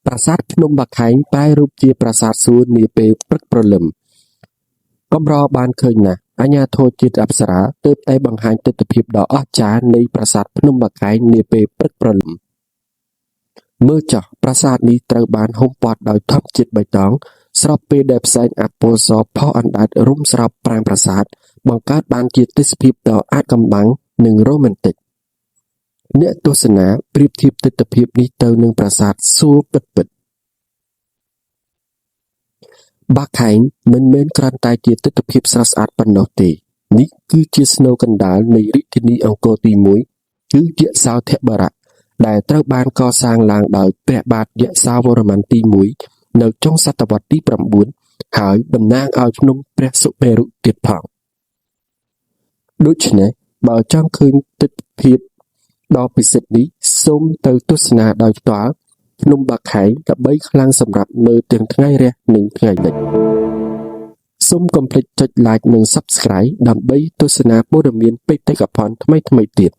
ប្រាសាទភ្នំបាខែងប្រែរូបជាប្រាសាទសួគ៌នាពេលព្រឹកព្រលឹមកម្របានឃើញណាស់អាជ្ញាធរជាតិអប្សរាទើបតែបង្ហាញទិដ្ឋភាពដ៏អស្ចារ្យនៃប្រាសាទភ្នំបាខែងនាពេលព្រឹកព្រលឹមមើលចុះប្រាសាទនេះត្រូវបានហ៊ុំព័ទ្ធដោយធម្មជាតិបៃតងស្របពេលដែលផ្សែងអាប់ពណ៌សផុសអណ្ដែតរុំស្របប្រាង្គប្រាសាទបង្កើតបានជាទេសភាពដ៏អាថ៌កំបាំងនិងរ៉ូមែនទិកអ្នកទស្សនាប្រៀបធៀបទិដ្ឋភាពនេះទៅនឹងប្រាសាទសួគ៌ពិតៗបាខែងមិនមែនគ្រាន់តែជាទិដ្ឋភាពស្រស់ស្អាតប៉ុណ្ណោះទេនេះគឺជាស្នូលកណ្ដាលនៃរាជធានីអង្គរទី1គឺយសោធបរៈដែលត្រូវបានកសាងឡើងដោយព្រះបាទយសោវរ្ម័នទី1នៅចុងសតវត្សទី9ហើយតំណាងឲ្យភ្នំព្រះសុមេរុទៀតផងដូច្នេះបើចង់ឃើញទិដ្ឋភាពដ៏ពិសិដ្ឋនេះសូមទៅទស្សនាដោយផ្ទាល់ភ្នំបាខែងល្បីខ្លាំងសម្រាប់មើលទាំងថ្ងៃរះនិងថ្ងៃលិចសូមកុំភ្លេចចុច like និង Subscribe ដើម្បីទស្សនាព័ត៌មានបេតិកភណ្ឌថ្មីៗទៀត